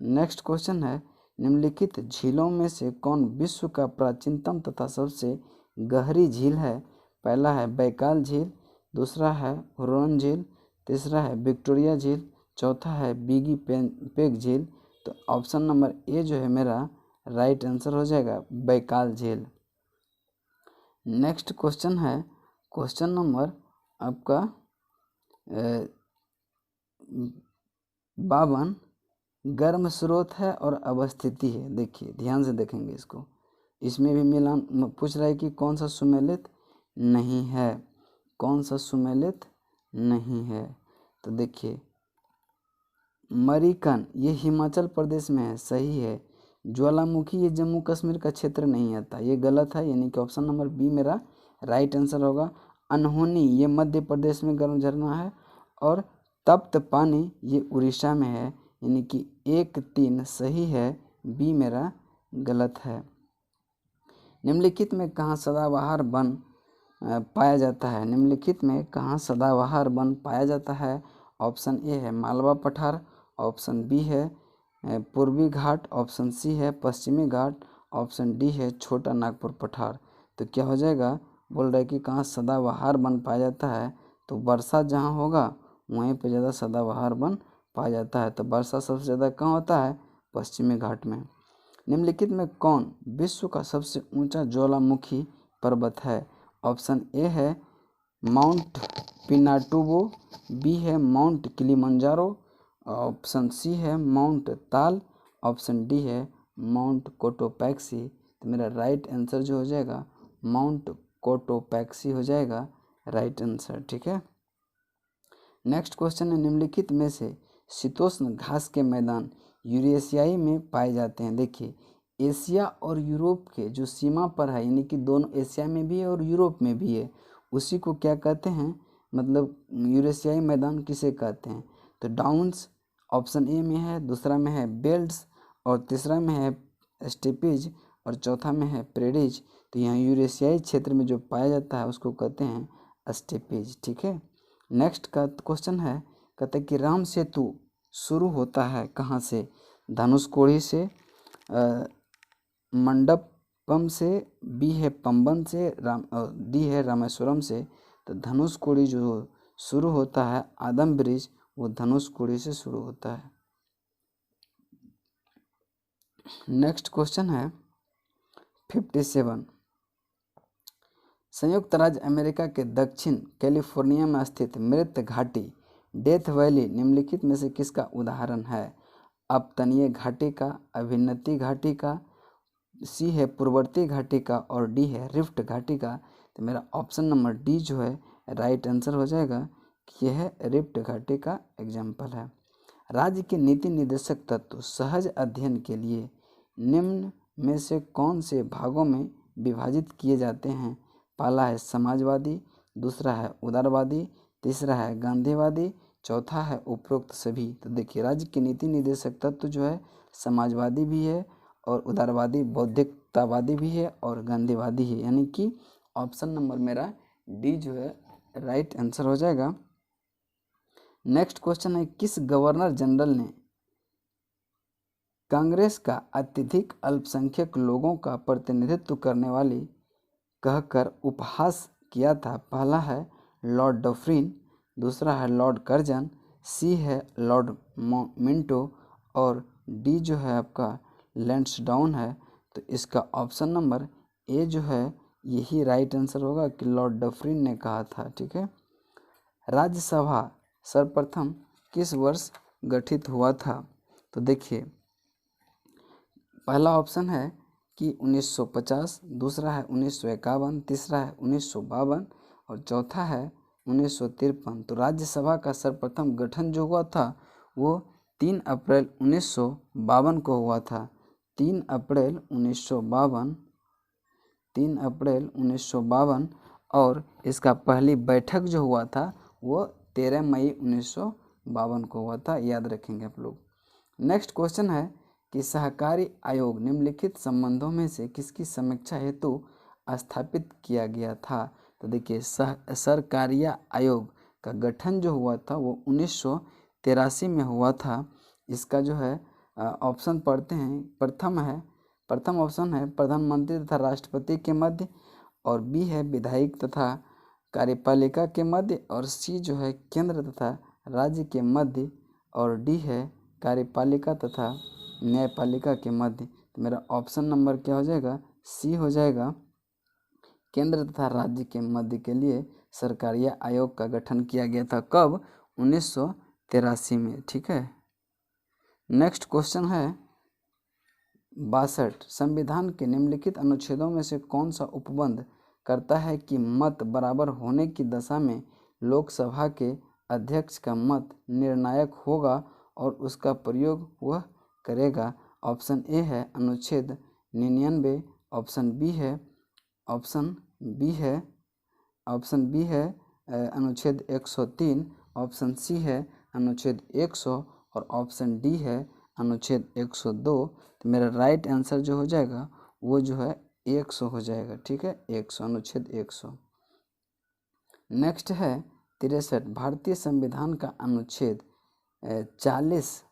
नेक्स्ट क्वेश्चन है निम्नलिखित झीलों में से कौन विश्व का प्राचीनतम तथा सबसे गहरी झील है? पहला है बैकाल झील, दूसरा है हुरॉन झील, तीसरा है विक्टोरिया झील, चौथा है बिगी पेग झील। तो ऑप्शन नंबर ए जो है मेरा राइट आंसर हो जाएगा बैकाल झील। नेक्स्ट क्वेश्चन है क्वेश्चन नंबर आपका 52। गर्म स्रोत है और अवस्थिति है। देखिए ध्यान से देखेंगे इसको, इसमें भी मिलान पूछ रहा है कि कौन सा सुमेलित नहीं है, कौन सा सुमेलित नहीं है। तो देखिए मरीकन ये हिमाचल प्रदेश में है, सही है। ज्वालामुखी ये जम्मू कश्मीर का क्षेत्र नहीं आता, ये गलत है, यानी कि ऑप्शन नंबर बी मेरा राइट आंसर होगा। अनहोनी ये मध्य प्रदेश में गर्म झरना है। और तप्त पानी ये उड़ीसा में है, यानी कि 1-3 सही है, बी मेरा गलत है। निम्नलिखित में कहाँ सदाबहार वन पाया जाता है? निम्नलिखित में कहाँ सदाबहार वन पाया जाता है? ऑप्शन ए है मालवा पठार, ऑप्शन बी है पूर्वी घाट, ऑप्शन सी है पश्चिमी घाट, ऑप्शन डी है छोटा नागपुर पठार। तो क्या हो जाएगा? बोल रहा है कि कहाँ सदाबहार वन पाया जाता है, तो वर्षा जहाँ होगा वहीं पर ज़्यादा सदाबहार वन पाया जाता है। तो वर्षा सबसे ज़्यादा कहाँ होता है? पश्चिमी घाट में। निम्नलिखित में कौन विश्व का सबसे ऊंचा ज्वालामुखी पर्वत है? ऑप्शन ए है माउंट पिनाटुबो, बी है माउंट किलिमंजारो, ऑप्शन सी है माउंट ताल, ऑप्शन डी है माउंट कोटोपैक्सी। तो मेरा राइट आंसर जो हो जाएगा माउंट कोटोपैक्सी हो जाएगा। Right answer. ठीक है, नेक्स्ट क्वेश्चन है निम्नलिखित में से शीतोष्ण घास के मैदान यूरेशियाई में पाए जाते हैं। देखिए एशिया और यूरोप के जो सीमा पर है, यानी कि दोनों एशिया में भी है और यूरोप में भी है, उसी को क्या कहते हैं, मतलब यूरेशियाई मैदान किसे कहते हैं। तो डाउन्स ऑप्शन ए में है, दूसरा में है बेल्ट्स और तीसरा में है स्टेपीज और चौथा में है प्रेरीज। तो यहाँ यूरेशियाई क्षेत्र में जो पाया जाता है उसको कहते हैं स्टेपीज। ठीक है, नेक्स्ट का क्वेश्चन है, कहते हैं कि राम सेतु शुरू होता है कहाँ से। धनुषकोडी से, मंडपम से, बी है पंबन से, डी है रामेश्वरम से। तो धनुषकोडी जो शुरू होता है आदम ब्रिज, वो धनुषकोडी से शुरू होता है। नेक्स्ट क्वेश्चन है 57, संयुक्त राज्य अमेरिका के दक्षिण कैलिफोर्निया में स्थित मृत घाटी डेथ वैली निम्नलिखित में से किसका उदाहरण है। अपतनीय घाटी का, अभिन्नति घाटी का, सी है पूर्ववर्ती घाटी का और डी है रिफ्ट घाटी का। तो मेरा ऑप्शन नंबर डी जो है राइट आंसर हो जाएगा कि यह रिफ्ट घाटी का एग्जाम्पल है। राज्य के नीति निर्देशक तत्व सहज अध्ययन के लिए निम्न में से कौन से भागों में विभाजित किए जाते हैं। पहला है समाजवादी, दूसरा है उदारवादी, तीसरा है गांधीवादी, चौथा है उपरोक्त सभी। तो देखिए राज्य के नीति निर्देशक तत्व जो है समाजवादी भी है और उदारवादी बौद्धिकतावादी भी है और गांधीवादी है, यानी कि ऑप्शन नंबर मेरा डी जो है राइट आंसर हो जाएगा। नेक्स्ट क्वेश्चन है, किस गवर्नर जनरल ने कांग्रेस का अत्यधिक अल्पसंख्यक लोगों का प्रतिनिधित्व करने वाली कहकर उपहास किया था। पहला है लॉर्ड डफरिन, दूसरा है लॉर्ड कर्जन, सी है लॉर्ड मिंटो और डी जो है आपका लैंसडाउन है। तो इसका ऑप्शन नंबर ए जो है यही राइट आंसर होगा कि लॉर्ड डफरिन ने कहा था। ठीक है, राज्यसभा सर्वप्रथम किस वर्ष गठित हुआ था। तो देखिए पहला ऑप्शन है कि 1950, दूसरा है 1951, तीसरा है 1952 और चौथा है 1953। तो राज्यसभा का सर्वप्रथम गठन जो हुआ था वो 3 अप्रैल 1952 को हुआ था। 3 अप्रैल 1952 और इसका पहली बैठक जो हुआ था वो 13 मई 1952 को हुआ था, याद रखेंगे आप लोग। नेक्स्ट क्वेश्चन है कि सहकारी आयोग निम्नलिखित संबंधों में से किसकी समीक्षा हेतु स्थापित किया गया था। तो देखिए सहकारिता आयोग का गठन जो हुआ था वो 1983 में हुआ था। इसका जो है ऑप्शन पढ़ते हैं, प्रथम ऑप्शन है प्रधानमंत्री तथा राष्ट्रपति के मध्य, और बी है विधायक तथा कार्यपालिका के मध्य, और सी जो है केंद्र तथा राज्य के मध्य, और डी है कार्यपालिका तथा न्यायपालिका के मध्य। तो मेरा ऑप्शन नंबर क्या हो जाएगा, सी हो जाएगा, केंद्र तथा राज्य के मध्य के लिए सरकारी आयोग का गठन किया गया था। कब, 1983 में। ठीक है, नेक्स्ट क्वेश्चन है 62, संविधान के निम्नलिखित अनुच्छेदों में से कौन सा उपबंध करता है कि मत बराबर होने की दशा में लोकसभा के अध्यक्ष का मत निर्णायक होगा और उसका प्रयोग वह करेगा। ऑप्शन ए है अनुच्छेद 99, ऑप्शन बी है अनुच्छेद 103, ऑप्शन सी है अनुच्छेद 100 और ऑप्शन डी है अनुच्छेद 102। तो मेरा राइट आंसर जो हो जाएगा वो जो है 100 हो जाएगा। ठीक है, 100, अनुच्छेद 100। नेक्स्ट है 63, भारतीय संविधान का अनुच्छेद 40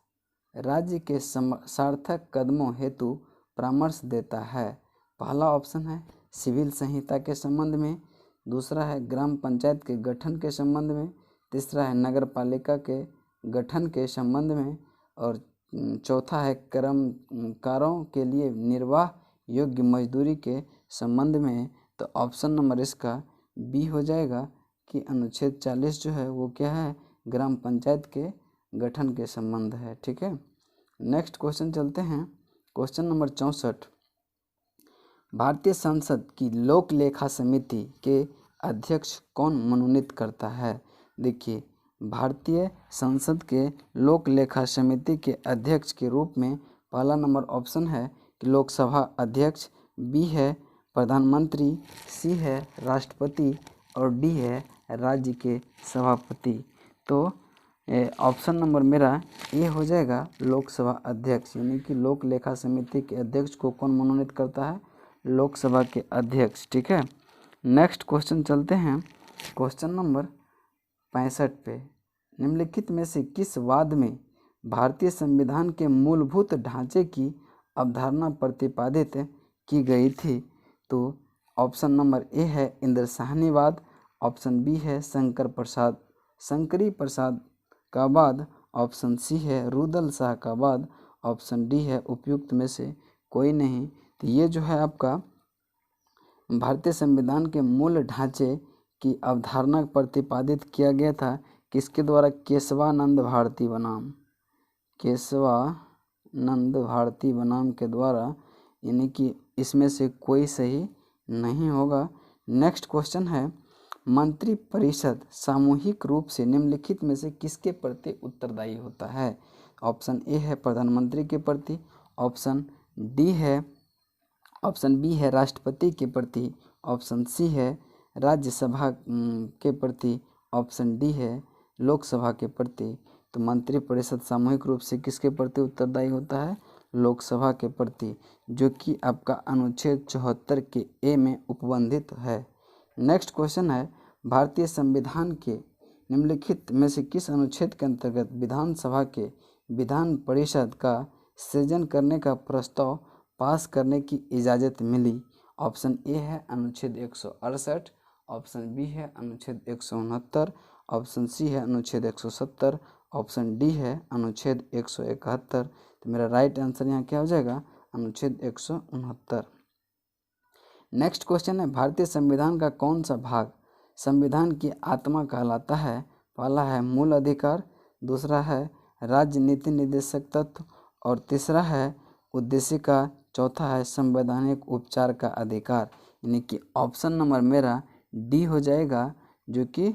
राज्य के सार्थक कदमों हेतु परामर्श देता है। पहला ऑप्शन है सिविल संहिता के संबंध में, दूसरा है ग्राम पंचायत के गठन के संबंध में, तीसरा है नगर पालिका के गठन के संबंध में, और चौथा है कर्मकारों के लिए निर्वाह योग्य मजदूरी के संबंध में। तो ऑप्शन नंबर इसका बी हो जाएगा कि अनुच्छेद 40 जो है वो क्या है, ग्राम पंचायत के गठन के संबंध है। ठीक है, नेक्स्ट क्वेश्चन चलते हैं, क्वेश्चन नंबर 64, भारतीय संसद की लोक लेखा समिति के अध्यक्ष कौन मनोनीत करता है? देखिए, भारतीय संसद के लोक लेखा समिति के अध्यक्ष के रूप में पहला नंबर ऑप्शन है कि लोकसभा अध्यक्ष, बी है प्रधानमंत्री, सी है राष्ट्रपति और डी है राज्य के सभापति। तो ऑप्शन नंबर मेरा ए हो जाएगा लोकसभा अध्यक्ष, यानी कि लोक लेखा समिति के अध्यक्ष को कौन मनोनीत करता है? लोकसभा के अध्यक्ष। ठीक है, नेक्स्ट क्वेश्चन चलते हैं क्वेश्चन नंबर 65 पे। निम्नलिखित में से किस वाद में भारतीय संविधान के मूलभूत ढांचे की अवधारणा प्रतिपादित की गई थी? तो ऑप्शन नंबर ए है इंद्रसाहनीवाद, ऑप्शन बी है शंकरी प्रसाद का वाद, ऑप्शन सी है रुदल शाह का वाद, ऑप्शन डी है उपयुक्त में से कोई नहीं। तो ये जो है आपका भारतीय संविधान के मूल ढांचे की अवधारणा प्रतिपादित किया गया था किसके द्वारा? केशवानंद भारती बनाम के द्वारा, यानी कि इसमें से कोई सही नहीं होगा। नेक्स्ट क्वेश्चन है, मंत्रिपरिषद सामूहिक रूप से निम्नलिखित में से किसके प्रति उत्तरदायी होता है? ऑप्शन ए है प्रधानमंत्री के प्रति, ऑप्शन बी है राष्ट्रपति के प्रति, ऑप्शन सी है राज्यसभा के प्रति, ऑप्शन डी है लोकसभा के प्रति। तो मंत्रिपरिषद सामूहिक रूप से किसके प्रति उत्तरदायी होता है? लोकसभा के प्रति, जो कि आपका अनुच्छेद 74 के ए में उपबंधित है। नेक्स्ट क्वेश्चन है, भारतीय संविधान के निम्नलिखित में से किस अनुच्छेद के अंतर्गत विधानसभा के विधान परिषद का सृजन करने का प्रस्ताव पास करने की इजाज़त मिली? ऑप्शन ए है अनुच्छेद 168, ऑप्शन बी है अनुच्छेद 169, ऑप्शन सी है अनुच्छेद 170, ऑप्शन डी है अनुच्छेद 171। तो मेरा राइट आंसर यहाँ क्या हो जाएगा? अनुच्छेद 169। नेक्स्ट क्वेश्चन है, भारतीय संविधान का कौन सा भाग संविधान की आत्मा कहलाता है? पहला है मूल अधिकार, दूसरा है राज्य नीति निर्देशक तत्व और तीसरा है उद्देश्य का, चौथा है संवैधानिक उपचार का अधिकार। यानी कि ऑप्शन नंबर मेरा डी हो जाएगा, जो कि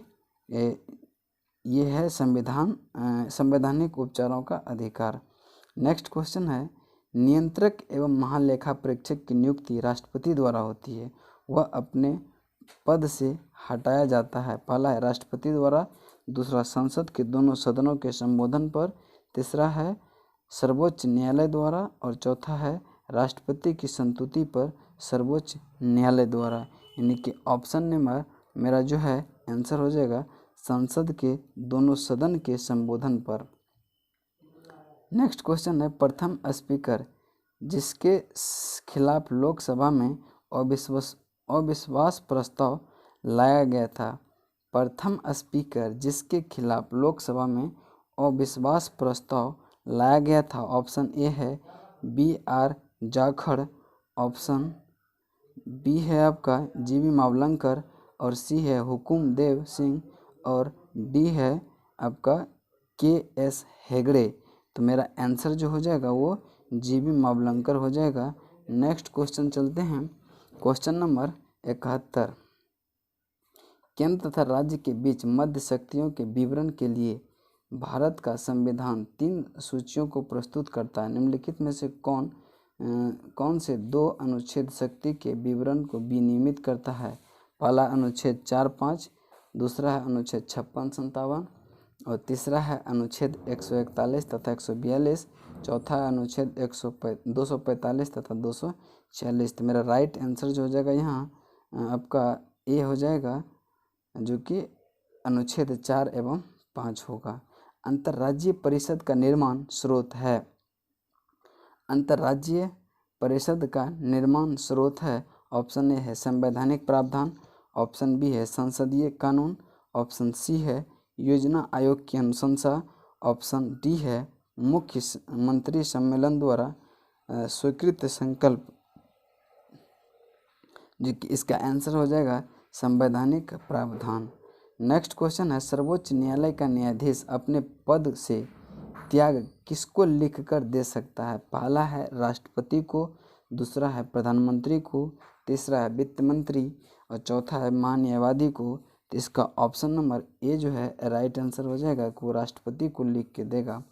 ये है संवैधानिक उपचारों का अधिकार। नेक्स्ट क्वेश्चन है, नियंत्रक एवं महालेखा परीक्षक की नियुक्ति राष्ट्रपति द्वारा होती है, वह अपने पद से हटाया जाता है? पहला है राष्ट्रपति द्वारा, दूसरा संसद के दोनों सदनों के संबोधन पर, तीसरा है सर्वोच्च न्यायालय द्वारा और चौथा है राष्ट्रपति की संस्तुति पर सर्वोच्च न्यायालय द्वारा। यानी कि ऑप्शन नंबर मेरा जो है आंसर हो जाएगा संसद के दोनों सदन के संबोधन पर। नेक्स्ट क्वेश्चन है, प्रथम स्पीकर जिसके खिलाफ लोकसभा में अविश्वास प्रस्ताव लाया गया था? प्रथम स्पीकर जिसके खिलाफ लोकसभा में अविश्वास प्रस्ताव लाया गया था, ऑप्शन ए है BR जाखड़, ऑप्शन बी है आपका GV मावलंकर और सी है हुकुम देव सिंह और डी है आपका KS हेगड़े। तो मेरा आंसर जो हो जाएगा वो GV मावलंकर हो जाएगा। नेक्स्ट क्वेश्चन चलते हैं क्वेश्चन नंबर 71। केंद्र तथा राज्य के बीच मध्य शक्तियों के विवरण के लिए भारत का संविधान 3 सूचियों को प्रस्तुत करता है। निम्नलिखित में से कौन से 2 अनुच्छेद शक्ति के विवरण को विनियमित करता है? पहला अनुच्छेद 4-5, दूसरा है अनुच्छेद 56-57 और तीसरा है अनुच्छेद 141 तथा 142, चौथा है अनुच्छेद 245 तथा 246। तो मेरा राइट आंसर जो हो जाएगा यहाँ आपका ए हो जाएगा, जो कि अनुच्छेद 4 एवं 5 होगा। अंतर्राज्यीय परिषद का निर्माण स्रोत है? अंतर्राज्यीय परिषद का निर्माण स्रोत है, ऑप्शन ए है संवैधानिक प्रावधान, ऑप्शन बी है संसदीय कानून, ऑप्शन सी है योजना आयोग की अनुशंसा, ऑप्शन डी है मुख्य मंत्री सम्मेलन द्वारा स्वीकृत संकल्प। जो कि इसका आंसर हो जाएगा संवैधानिक प्रावधान। नेक्स्ट क्वेश्चन है, सर्वोच्च न्यायालय का न्यायाधीश अपने पद से त्याग किसको लिखकर दे सकता है? पहला है राष्ट्रपति को, दूसरा है प्रधानमंत्री को, तीसरा है वित्त मंत्री और चौथा है मानववादी को। तो इसका ऑप्शन नंबर ए जो है राइट आंसर हो जाएगा कि वो राष्ट्रपति को लिख के देगा।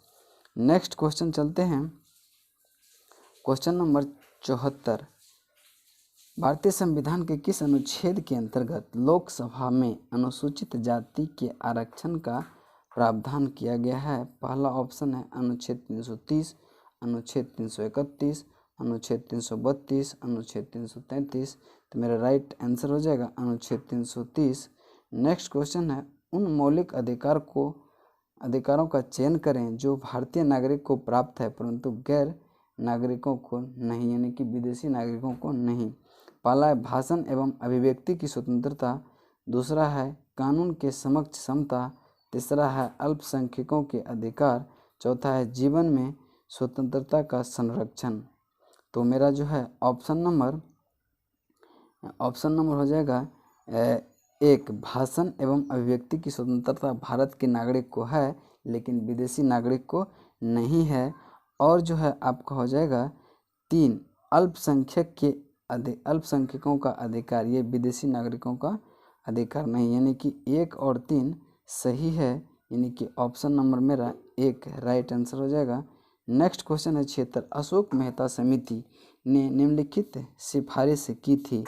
नेक्स्ट क्वेश्चन चलते हैं, क्वेश्चन नंबर 74। भारतीय संविधान के किस अनुच्छेद के अंतर्गत लोकसभा में अनुसूचित जाति के आरक्षण का प्रावधान किया गया है? पहला ऑप्शन है अनुच्छेद 330, अनुच्छेद 331, अनुच्छेद 332, अनुच्छेद 333। तो मेरा राइट आंसर हो जाएगा अनुच्छेद 330। नेक्स्ट क्वेश्चन है, उन मौलिक अधिकारों का चयन करें जो भारतीय नागरिक को प्राप्त है परंतु गैर नागरिकों को नहीं, यानी कि विदेशी नागरिकों को नहीं। पहला है भाषण एवं अभिव्यक्ति की स्वतंत्रता, दूसरा है कानून के समक्ष समता, तीसरा है अल्पसंख्यकों के अधिकार, चौथा है जीवन में स्वतंत्रता का संरक्षण। तो मेरा जो है ऑप्शन नंबर हो जाएगा एक, भाषण एवं अभिव्यक्ति की स्वतंत्रता भारत के नागरिक को है लेकिन विदेशी नागरिक को नहीं है। और जो है आपका हो जाएगा 3, अल्पसंख्यकों का अधिकार, ये विदेशी नागरिकों का अधिकार नहीं, यानी कि 1 और 3 सही है, यानी कि ऑप्शन नंबर मेरा 1 राइट आंसर हो जाएगा। नेक्स्ट क्वेश्चन है 76। अशोक मेहता समिति ने निम्नलिखित सिफारिश की थी?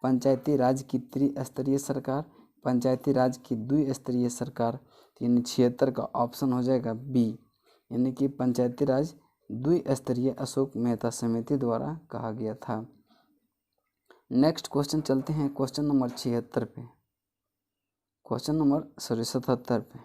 पंचायती राज की त्रिस्तरीय सरकार, पंचायती राज की द्विस्तरीय सरकार। यानी 76 का ऑप्शन हो जाएगा बी, यानी कि पंचायती राज द्विस्तरीय अशोक मेहता समिति द्वारा कहा गया था। नेक्स्ट क्वेश्चन चलते हैं क्वेश्चन नंबर 76 पे, 77 पे।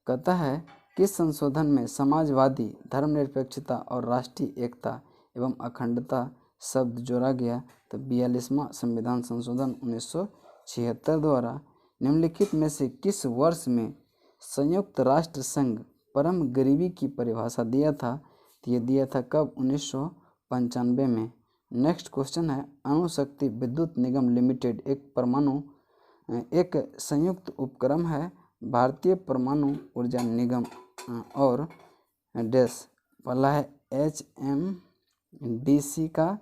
कहता है किस संशोधन में समाजवादी, धर्मनिरपेक्षता और राष्ट्रीय एकता एवं अखंडता शब्द जोड़ा गया? तो 42वां संविधान संशोधन 1976 द्वारा। निम्नलिखित में से किस वर्ष में संयुक्त राष्ट्र संघ परम गरीबी की परिभाषा दिया था? तो ये दिया था कब? 1995 में। नेक्स्ट क्वेश्चन है, अणुशक्ति विद्युत निगम लिमिटेड एक संयुक्त उपक्रम है भारतीय परमाणु ऊर्जा निगम और डैश। पहला है HMDC का,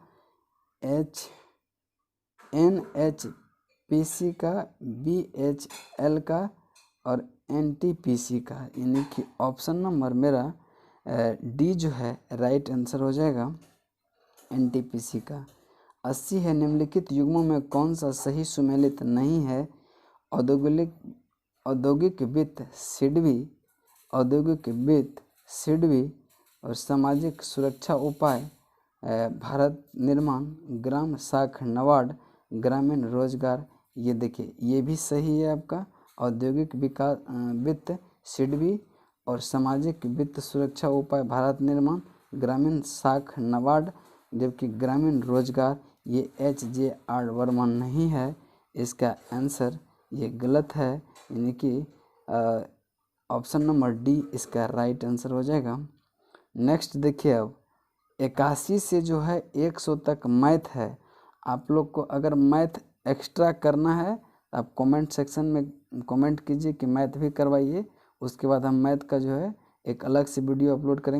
NHPC का, BHL का और NTPC का, यानी कि ऑप्शन नंबर मेरा डी जो है राइट आंसर हो जाएगा NTPC का। 80 है, निम्नलिखित युग्मों में कौन सा सही सुमेलित नहीं है? औद्योगिक वित्त सिडबी और सामाजिक सुरक्षा उपाय भारत निर्माण, ग्राम साख नाबार्ड, ग्रामीण रोजगार। ये देखिए ये भी सही है आपका, औद्योगिक विकास वित्त सिडबी और सामाजिक वित्त सुरक्षा उपाय भारत निर्माण, ग्रामीण साख नाबार्ड, जबकि ग्रामीण रोजगार ये HJR वर्मा नहीं है। इसका आंसर ये गलत है, यानी कि ऑप्शन नंबर डी इसका राइट आंसर हो जाएगा। नेक्स्ट देखिए, अब 81 से जो है 100 तक मैथ है। आप लोग को अगर मैथ एक्स्ट्रा करना है तो आप कमेंट सेक्शन में कमेंट कीजिए कि मैथ भी करवाइए। उसके बाद हम मैथ का जो है एक अलग से वीडियो अपलोड करेंगे।